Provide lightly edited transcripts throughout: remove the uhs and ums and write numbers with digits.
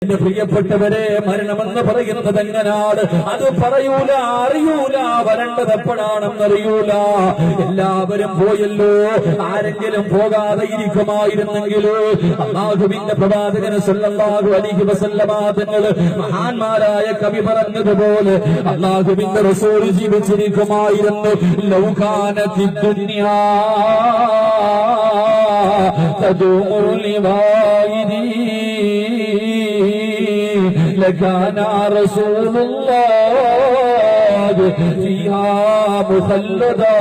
എന്റെ പ്രിയപ്പെട്ടവരെ, മരണമെന്ന് പറയുന്നത് എങ്ങനാണ്? അത് പറയൂല, അറിയൂല, വരേണ്ടത് എപ്പോഴാണെന്നറിയൂല. എല്ലാവരും പോയല്ലോ, ആരെങ്കിലും പോകാതെ ഇരിക്കുമായിരുന്നെങ്കിലോ? അല്ലാഹുവിന്റെ പ്രവാചകൻ സല്ലല്ലാഹു അലൈഹി വസല്ലമ തങ്ങൾ മഹാന്മാരായ കവി പറഞ്ഞതുപോലെ അല്ലാഹുവിന്റെ റസൂൽ ജീവിച്ചിരിക്കുമായിരുന്നു. ലൗകാനത്തി ദുനിയാ തദൂമു ലിവായിദി لكان رسول الله فيها مخلدا.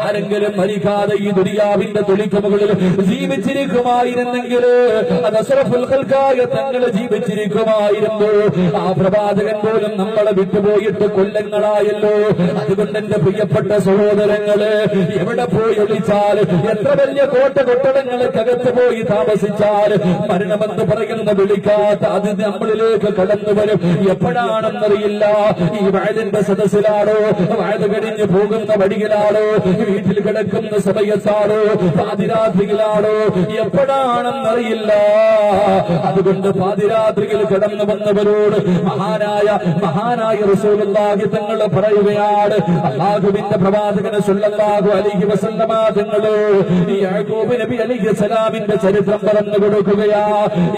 ആരെങ്കിലും മരിക്കാതെ ഈ ദുനിയാവിന്റെ തുലിക്ക് മുകളിൽ ജീവിച്ചിരിക്കുമായിരുന്നെങ്കിൽ അത് അസ്റഫുൽ ഖൽഖായ തങ്ങൾ ജീവിച്ചിരിക്കുമായിരുന്നു. ആ പ്രവാചകൻ പോലും നമ്മളെ വിട്ടുപോയിട്ട് കൊല്ലങ്ങളായല്ലോ. അതുകൊണ്ട് എന്റെ പ്രിയപ്പെട്ട സഹോദരങ്ങള്, എവിടെ പോയി ഒളിച്ചാൽ, എത്ര വലിയ കൊട്ടടങ്ങൾക്കകത്ത് പോയി താമസിച്ചാൽ, മരണമെന്ന് പറയുന്ന വിളിക്കാത്ത അത് നമ്മളിലേക്ക് കടന്നു വരും. എപ്പോഴാണെന്നറിയില്ല. ഈ വയലിന്റെ സദസ്സിലാണോ, വയത് കഴിഞ്ഞ് പോകുന്ന വഴിയിലാണോ, വീട്ടിൽ കിടക്കുന്ന സമയത്താണോ, പാതിരാത്രിയിലാണോ, എപ്പോഴാണെന്നറിയില്ല. അതുകൊണ്ട് പാതിരാത്രിയിൽ കടന്നു വന്നവരോട് മഹാനായ റസൂലുള്ളാഹി തങ്ങൾ പറയുകയാണ്, അല്ലാഹുവിന്റെ പ്രവാചകൻ സല്ലല്ലാഹു അലൈഹി വസല്ലമ തങ്ങൾ യാക്കൂബ് നബി അലൈഹിസ്സലാമിന്റെ ചരിത്രം പറഞ്ഞു കൊടുക്കുകയാ.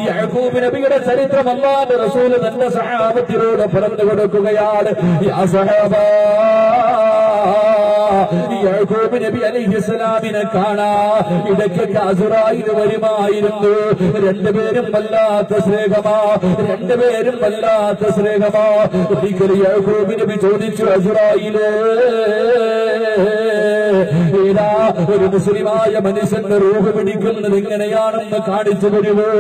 യാക്കൂബ് നബിയുടെ ചരിത്രം അല്ലാഹുവിന്റെ റസൂൽ തന്റെ സഹാബത്തിനോട് പറഞ്ഞു കൊടുക്കുകയാണ്. യാ സഹാബാ, യാക്കൂബ് നബി അലൈഹിസ്സലാമിനെ കാണാ ഇടയ്ക്കൊക്കെ അസ്റായീൽ വരുമായിരുന്നു. രണ്ടുപേരും വല്ലാത്ത സ്നേഹമാ. ഒരിക്കൽ യാക്കൂബ് നബി ചോദിച്ചു, അസ്റായീലേ, ഏതാ ഒരു മുസ്ലിമായ മനുഷ്യന്റെ റൂഹ് പിടിക്കുന്നത് എങ്ങനെയാണെന്ന് കാണിച്ചു തരുമോ?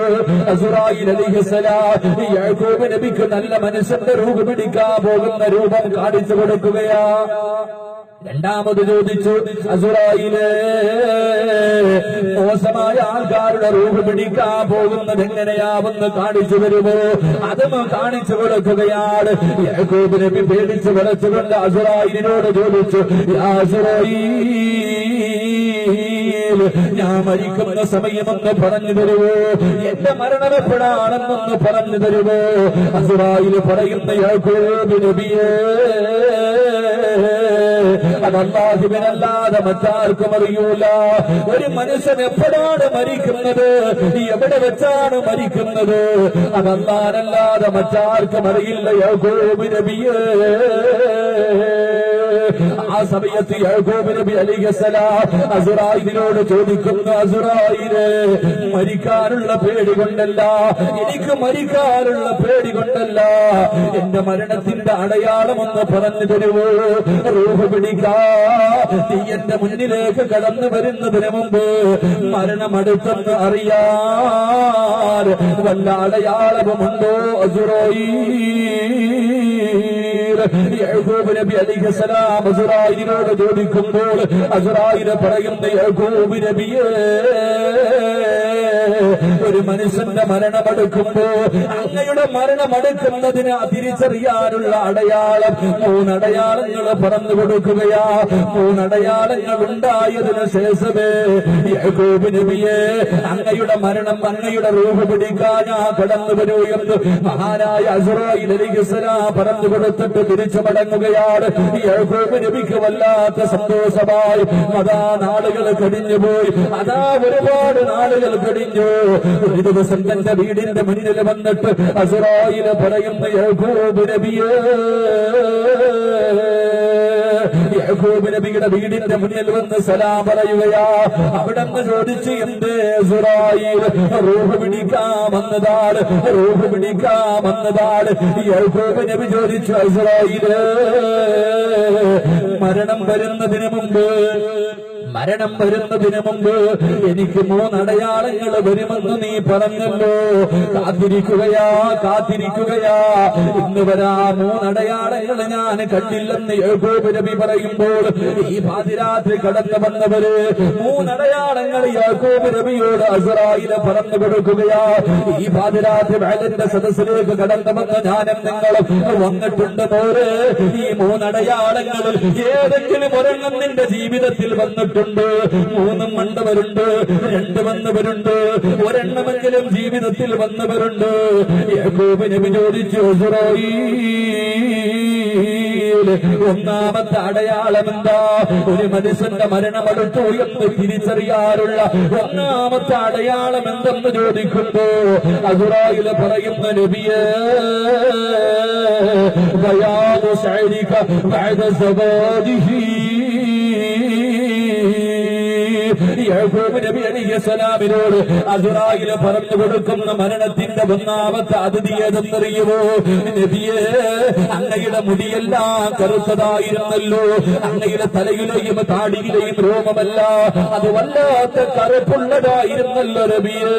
അസ്റായീൽ അലൈഹിസ്സലാം യാക്കൂബ് നബിക്ക് നല്ല മനുഷ്യന്റെ റൂഹ് പിടിക്കാൻ പോകുന്ന രൂപം കാണിച്ചു കൊടുക്കുകയാ. രണ്ടാമത് ചോദിച്ചു, അസ്റായീലേ, മോശമായ ആൾക്കാരുടെ റൂഹ് പിടിക്കാൻ പോകുന്നത് എങ്ങനെയാവെന്ന് കാണിച്ചു വരുമോ? അതും കാണിച്ചു കൊടുക്കുകയാണ്. യാക്കൂബ് നബി പേടിച്ച് വിളച്ചുകൊണ്ട് അസ്റായീലിനോട് ചോദിച്ചു, യാ അസ്റായീൽ, ഞാൻ മരിക്കുന്ന സമയമെന്ന് പറഞ്ഞു തരുമോ? എന്റെ മരണം എപ്പോഴാണെന്നൊന്ന് പറഞ്ഞു തരുമോ? അസ്റായീൽ പറയുന്ന, യാക്കൂബ് നബിയേ, അതല്ലാഹുവിനല്ലാതെ മറ്റാർക്കും അറിയൂല. ഒരു മനുഷ്യൻ എപ്പോഴാണ് മരിക്കുന്നത്, എവിടെ വെച്ചാണ് മരിക്കുന്നത്, അതല്ലാഹുവല്ലാതെ മറ്റാർക്കും അറിയില്ല. യാക്കൂബ് നബിയേ. ആ സമയത്ത് യാക്കൂബ് നബി അലൈഹിസ്സലാം അസ്റായീലിനോട് ചോദിക്കുന്നു, അസ്റായീലേ, മരിക്കാനുള്ള പേടി കൊണ്ടല്ല, എനിക്ക് മരിക്കാനുള്ള പേടി കൊണ്ടല്ല, എന്റെ മരണത്തിന്റെ അടയാളമൊന്ന് പറഞ്ഞു തരുമോ? റൂഹ് പിടിക്കാ നീ എന്റെ മുന്നിലേക്ക് കടന്നു വരുന്നതിന് മുമ്പ് മരണമടുത്തെന്ന് അറിയാൻ വല്ല അടയാളവുമുണ്ടോ? അസ്റായീൽ. യാക്കൂബ് നബി അലൈഹിസ്സലാം അസ്റായീലിനോട് ചോദിക്കുമ്പോൾ അസ്റായീൽ പറയുന്ന, യാക്കൂബ് നബിയേ, ഒരു മനുഷ്യന്റെ മരണമെടുക്കുമ്പോ അങ്ങയുടെ മരണമെടുക്കുന്നതിന് തിരിച്ചറിയാനുള്ള അടയാളം 3 അടയാളങ്ങൾ പറഞ്ഞു കൊടുക്കുകയാ. 3 അടയാളങ്ങൾ ഉണ്ടായതിനു ശേഷമേ യാക്കൂബ് നബിയെ അങ്ങയുടെ മരണം, അങ്ങയുടെ റൂഹ് പിടിക്കാൻ ഞാൻ കടന്നു വരൂ എന്ന് മഹാനായ അസ്റായീൽ അലൈഹിസ്സലാം പറഞ്ഞു കൊടുത്തിട്ട് തിരിച്ചു മടങ്ങുകയാണ്. യാക്കൂബ് നബിക്ക് വല്ലാത്ത സന്തോഷമായി. അതാ നാളുകൾ കഴിഞ്ഞുപോയി, അതാ ഒരുപാട് നാളുകൾ കഴിഞ്ഞു. ഒരു ദിവസം തന്റെ വീടിന്റെ മുന്നിൽ വന്നിട്ട് അസ്റായീൽ പറയുന്ന, യാക്കൂബ് നബിയേ, യാക്കൂബ് നബിയുടെ വീടിന്റെ മുന്നിൽ വന്ന് സലാം പറയുകയാ. അവിടെ നിന്ന് ചോദിച്ചു, എന്തേ അസ്റായീൽ, റൂഹ് പിടിക്കാമെന്നതാണ്. യാക്കൂബ് നബി ചോദിച്ചു, അസ്റായീലേ, മരണം വരുന്നതിന് മുമ്പ് എനിക്ക് 3 അടയാളങ്ങൾ വരുമെന്ന് നീ പറഞ്ഞല്ലോ. കാത്തിരിക്കുകയാ. ഇന്ന് വരാ 3 അടയാളങ്ങൾ ഞാൻ കണ്ടില്ലെന്ന് യാക്കൂബ് നബി പറയുമ്പോൾ ഈ പാതിരാത്രി കടന്നു വന്നവര് 3 അടയാളങ്ങൾ യാക്കൂബ് നബിയോട് അസ്റായീൽ പറഞ്ഞു കൊടുക്കുകയാ. ഈ പാതിരാത്രി വയലിന്റെ സദസ്സിലേക്ക് കടന്നു വന്ന ഞാനും നിങ്ങളും വന്നിട്ടുണ്ട് പോരെ. ഈ 3 അടയാളങ്ങളിൽ ഏതെങ്കിലും ഒരെണ്ണം നിന്റെ ജീവിതത്തിൽ വന്നിട്ട് വന്നിട്ടുണ്ട്, 3 വന്നവരുണ്ട്, 2 വന്നവരുണ്ട്, ഒരെണ്ണമെങ്കിലും ജീവിതത്തിൽ വന്നവരുണ്ട്. യാക്കൂബ് നബി ചോദിച്ചു, ഒന്നാമത്തെ അടയാളം എന്താ? ഒരു മനുഷ്യന്റെ മരണമടുത്തു എന്ന് തിരിച്ചറിയാറുള്ള ഒന്നാമത്തെ അടയാളം എന്തെന്ന് ചോദിക്കുമ്പോ അസുറായിൽ പറയുന്ന നബിയേ, ബയാദു ശഅരിക ബഅദ സവാദിഹി. യാക്കൂബ് നബി അലൈഹിസ്സലാമിനോട് അസുറായിൽ പറഞ്ഞു കൊടുക്കുന്ന മരണത്തിന്റെ ഒന്നാമത്തെ അതിഥി ഏതെന്നറിയുമോ? നബിയേ, അങ്ങയുടെ മുടിയെല്ലാം കറുത്തതായിരുന്നല്ലോ, അങ്ങയുടെ തലയിലെയും താടിയിലെയും രോമമല്ല, അത് വല്ലാത്ത കറുപ്പുള്ളതായിരുന്നല്ലോ നബിയേ.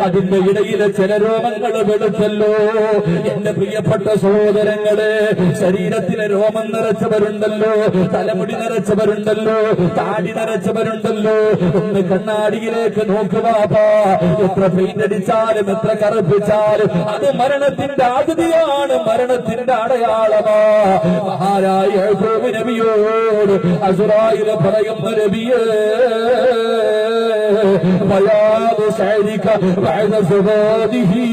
അതിന്റെ ഇടയിലെ ചില രോമങ്ങൾ വെളുത്തല്ലോ. എന്റെ പ്രിയപ്പെട്ട സഹോദരങ്ങളെ, ശരീരത്തിലെ രോമം നിറച്ചവരുണ്ടല്ലോ, തലമുടി നിറച്ചവരുണ്ടല്ലോ, താടി നിറച്ചവരുണ്ടല്ലോ. ഒന്ന് കണ്ണാടിയിലേക്ക് നോക്കുവാപ്പാ, എത്ര പെയിന്റ് അടിച്ചാലും എത്ര കറുപ്പിച്ചാലും അത് മരണത്തിന്റെ അതിഥിയാണ്, മരണത്തിന്റെ അടയാളമാ. മഹാനായ യാക്കൂബ് നബിയോട് അസുറായിൽ പറയുന്ന നബിയേ, ബയാദു ശഅരിക ബഅദ സവാദിഹി.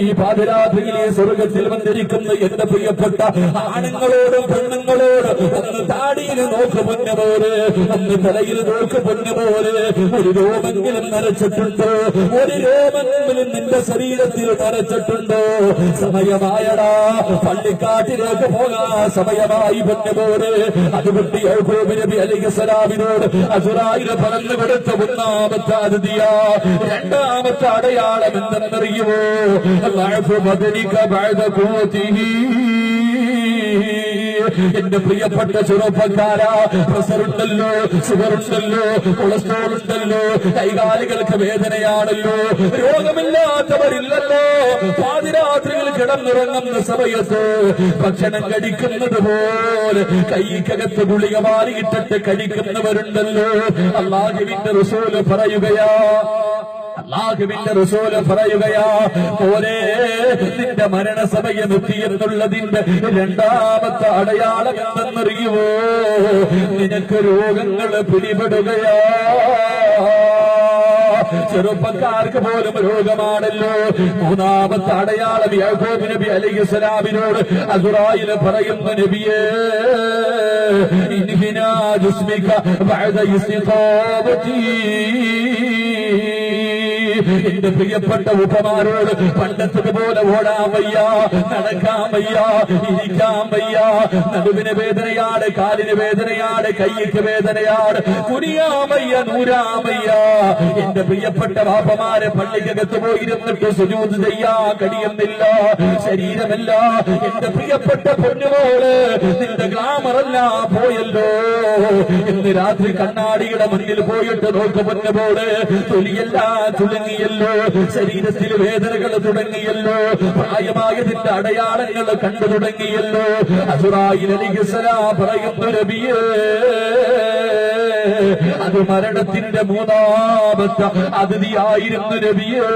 ഈ പാതിരാത്രിയിൽ ഈ സ്വർഗത്തിൽ വന്നിരിക്കുന്ന എന്റെ പ്രിയപ്പെട്ട ആണുങ്ങളോടും പെണ്ണുങ്ങളോട് ഒന്ന് താടിയിൽ നോക്ക് പൊന്നുപോലെ, ഒന്ന് തലയിൽ നോക്ക് പൊന്നുപോലെ. ഒരു രോമെങ്കിലും നരച്ചിട്ടുണ്ടോ? ഒരു രോമെങ്കിലും നിന്റെ ശരീരത്തിൽ നരച്ചിട്ടുണ്ടോ? സമയമായടാ, പള്ളിക്കാട്ടിലേക്ക് പോകാൻ സമയമായി പൊന്നുപോലെ. അതുകൊണ്ട് യാക്കൂബ് നബി അലൈഹിസ്സലാമിനോട് അസുറായിൽ പറഞ്ഞു കൊടുത്ത ഒന്നാമത്തെ അതിഥിയാ. രണ്ടാമത്തെ അടയാളം എന്തെന്നറിയുമോ? എന്റെ പ്രിയപ്പെട്ട ചെറുപ്പക്കാരാ, പ്രഷറുണ്ടല്ലോ, ഷുഗറുണ്ടല്ലോ, കൊളസ്ട്രോൾ ഉണ്ടല്ലോ, കൈകാലുകൾക്ക് വേദനയാണല്ലോ, രോഗമില്ലാത്തവരില്ലല്ലോ. പാതിരാത്രികൾ കിടന്നുറങ്ങുന്ന സമയത്ത് ഭക്ഷണം കഴിക്കുന്നത് പോലെ കൈക്കകത്ത് ഗുളിക മാറിയിട്ടിട്ട് കഴിക്കുന്നവരുണ്ടല്ലോ. അല്ലാഹുവിന്റെ റസൂല് പറയുകയാ, അല്ലാഹുവിന്റെ റസൂല് പറയുകയാ, പോലെ നിന്റെ മരണസമയം എത്തിയെന്നുള്ളതിന്റെ രണ്ടാമത്തെ അടയാളം എന്തെന്നറിയുമോ? നിനക്ക് രോഗങ്ങൾ പിടിപെടുകയാ. ചെറുപ്പക്കാർക്ക് പോലും രോഗമാണല്ലോ. മൂന്നാമത്തെ അടയാളം യാക്കൂബ് നബി അലൈഹിസ്സലാമിനോട് അസുറായിൽ പറയുന്ന നബിയേ, ഇൻഹിനാ ജുസ്മിക ബഅദ ഇസ്തിഖാമതി. എന്റെ പ്രിയപ്പെട്ട ഉപ്പമാരോട് പണ്ടത്തതുപോലെ ഓടാൻ വയ്യ, നടക്കാൻ വയ്യ, ഇരിക്കാൻ വയ്യ, നടുവിന് വേദനയാണ്, കാലിന് വേദനയാണ്, കൈയ്ക്ക് വേദനയാണ്, കുനിയാൻ വയ്യ, നൂരാൻ വയ്യ. എന്റെ പ്രിയപ്പെട്ട വാപ്പമാരെ പള്ളിക്കകത്ത് പോയിരുന്നിട്ട് സുജൂദ് ചെയ്യാൻ കഴിയുന്നില്ല, ശരീരമല്ല. എന്റെ പ്രിയപ്പെട്ട പൊന്നുമോള്, നിന്റെ ഗ്ലാമറെല്ലാം പോയല്ലോ. ഇന്ന് രാത്രി കണ്ണാടിയുടെ മുന്നിൽ പോയിട്ട് നോക്ക് പൊന്നുമോള്, തൊലിയെല്ലാം തുടങ്ങിയല്ലോ, ശരീരത്തിൽ വേദനകൾ തുടങ്ങിയല്ലോ, പ്രായമായതിന്റെ അടയാളങ്ങൾ കണ്ടു തുടങ്ങിയല്ലോ. അസുറായിൽ അലൈഹിസ്സലാം പറയുന്നു, നബിയേ, അത് മരണത്തിന്റെ മൂന്നാമത്തെ അതിഥിയായിരുന്നു നബിയേ.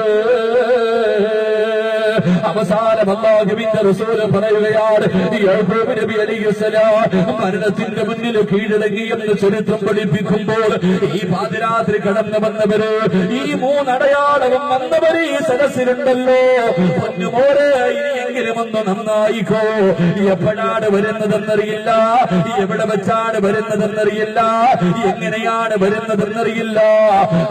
അവസാനം അല്ലാഹുവിന്റെ റസൂൽ പറയുകയാണ്, യാക്കൂബ് നബി അലൈഹിസ്സലാം മരണത്തിന്റെ മുന്നിൽ കീഴടങ്ങിയെന്ന് ചരിത്രം പഠിപ്പിക്കുമ്പോൾ ഈ പാതിരാത്രി കടന്നു വന്നവര്, ഈ മൂന്നടയാളവും വന്നവര് ഈ സദസ്സിലുണ്ടല്ലോ. പൊന്നുമോരെ, ഇനിയെങ്കിലും ഒന്ന് നന്നായിക്കോ. എപ്പോഴാണ് വരുന്നതെന്നറിയില്ല, എവിടെ വെച്ചാണ് വരുന്നതെന്നറിയില്ല, എങ്ങനെയാണ് വരുന്നതെന്നറിയില്ല.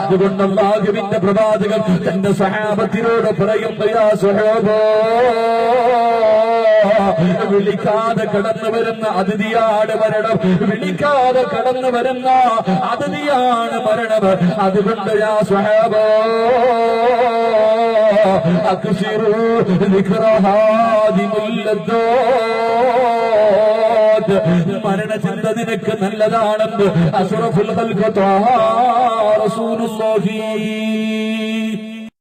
അതുകൊണ്ട് അല്ലാഹുവിന്റെ പ്രവാചകൻ തന്റെ സ്വഹാബത്തിനോട് പറയുന്നു, യാ സ്വഹാബാ, വിളിക്കാതെ കടന്നു വരുന്ന അതിഥിയാണ് മരണം, വിളിക്കാതെ കടന്നു വരുന്ന അതിഥിയാണ് മരണം. അതുകൊണ്ട് യാ സ്വഹാബാ, അക്സിറൂ ദിക്റ ഹാദിമുൽ ലദ്ദാത്ത്. മരണചിന്ത നിനക്ക് നല്ലതാണെന്ന് അഷ്റഫുൽ ഖൽഖ് ത്വാഹാ റസൂലുള്ളാഹി